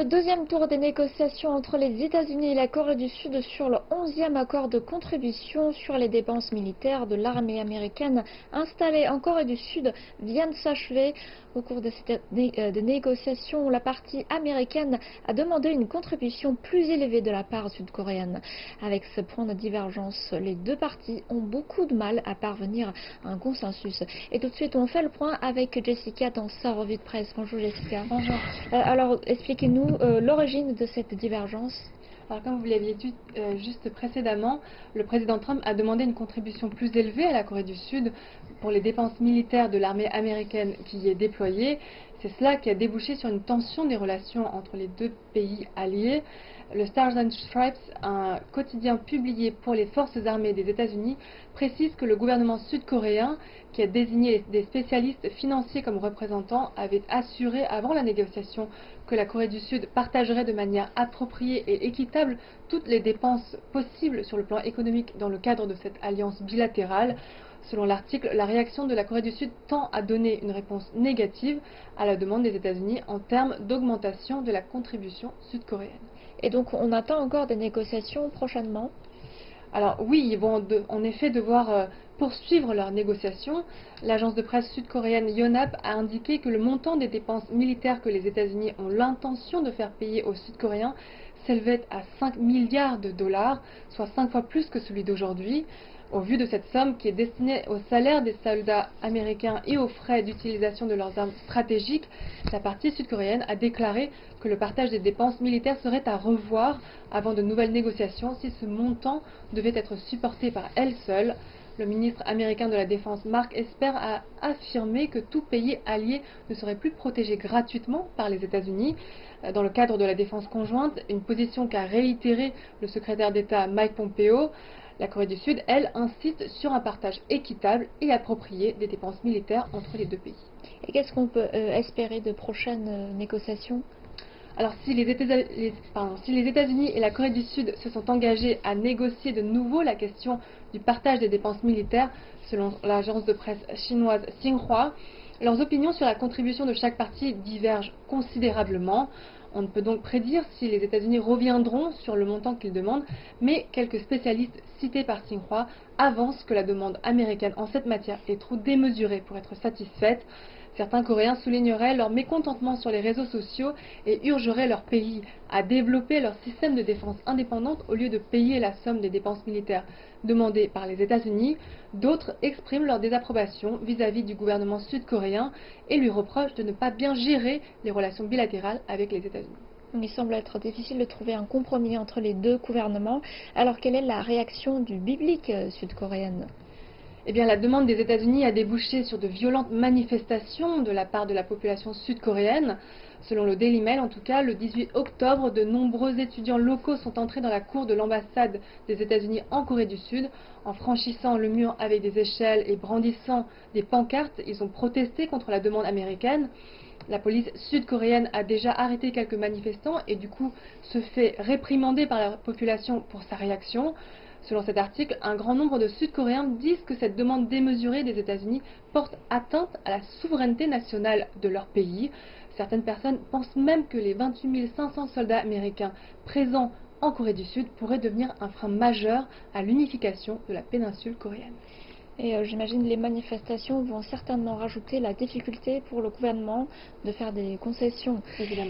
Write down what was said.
Le deuxième tour des négociations entre les États-Unis et la Corée du Sud sur le 11e accord de contribution sur les dépenses militaires de l'armée américaine installée en Corée du Sud vient de s'achever. Au cours de des négociations, la partie américaine a demandé une contribution plus élevée de la part sud-coréenne. Avec ce point de divergence, les deux parties ont beaucoup de mal à parvenir à un consensus. Et tout de suite, on fait le point avec Jessica dans sa revue de presse. Bonjour Jessica. Bonjour. Alors, expliquez-nous l'origine de cette divergence. Alors, comme vous l'aviez dit juste précédemment, le président Trump a demandé une contribution plus élevée à la Corée du Sud pour les dépenses militaires de l'armée américaine qui y est déployée. C'est cela qui a débouché sur une tension des relations entre les deux pays alliés. Le Stars and Stripes, un quotidien publié pour les forces armées des États-Unis, précise que le gouvernement sud-coréen, qui a désigné des spécialistes financiers comme représentants, avait assuré avant la négociation que la Corée du Sud partagerait de manière appropriée et équitable toutes les dépenses possibles sur le plan économique dans le cadre de cette alliance bilatérale. Selon l'article, la réaction de la Corée du Sud tend à donner une réponse négative à la demande des États-Unis en termes d'augmentation de la contribution sud-coréenne. Et donc, on attend encore des négociations prochainement. Alors oui, ils vont en effet devoir poursuivre leurs négociations. L'agence de presse sud-coréenne Yonhap a indiqué que le montant des dépenses militaires que les États-Unis ont l'intention de faire payer aux Sud-Coréens s'élevait à 5 milliards de dollars, soit 5 fois plus que celui d'aujourd'hui. Au vu de cette somme qui est destinée au salaire des soldats américains et aux frais d'utilisation de leurs armes stratégiques, la partie sud-coréenne a déclaré que le partage des dépenses militaires serait à revoir avant de nouvelles négociations si ce montant devait être supporté par elle seule. Le ministre américain de la Défense Mark Esper a affirmé que tout pays allié ne serait plus protégé gratuitement par les États-Unis. Dans le cadre de la défense conjointe, une position qu'a réitérée le secrétaire d'État Mike Pompeo, la Corée du Sud, elle, insiste sur un partage équitable et approprié des dépenses militaires entre les deux pays. Et qu'est-ce qu'on peut espérer de prochaines négociations? Alors, si les États-Unis et la Corée du Sud se sont engagés à négocier de nouveau la question du partage des dépenses militaires, selon l'agence de presse chinoise Xinhua, leurs opinions sur la contribution de chaque partie divergent considérablement. On ne peut donc prédire si les États-Unis reviendront sur le montant qu'ils demandent, mais quelques spécialistes cités par Xinhua avancent que la demande américaine en cette matière est trop démesurée pour être satisfaite. Certains Coréens souligneraient leur mécontentement sur les réseaux sociaux et urgeraient leur pays à développer leur système de défense indépendante au lieu de payer la somme des dépenses militaires demandées par les États-Unis. D'autres expriment leur désapprobation vis-à-vis du gouvernement sud-coréen et lui reprochent de ne pas bien gérer les relations bilatérales avec les États-Unis. Il semble être difficile de trouver un compromis entre les deux gouvernements. Alors, quelle est la réaction du biblique sud-coréenne? Eh bien, la demande des États-Unis a débouché sur de violentes manifestations de la part de la population sud-coréenne. Selon le Daily Mail, en tout cas, le 18 octobre, de nombreux étudiants locaux sont entrés dans la cour de l'ambassade des États-Unis en Corée du Sud. En franchissant le mur avec des échelles et brandissant des pancartes, ils ont protesté contre la demande américaine. La police sud-coréenne a déjà arrêté quelques manifestants et du coup se fait réprimander par la population pour sa réaction. Selon cet article, un grand nombre de Sud-Coréens disent que cette demande démesurée des États-Unis porte atteinte à la souveraineté nationale de leur pays. Certaines personnes pensent même que les 28 500 soldats américains présents en Corée du Sud pourraient devenir un frein majeur à l'unification de la péninsule coréenne. Et j'imagine les manifestations vont certainement rajouter la difficulté pour le gouvernement de faire des concessions. Évidemment.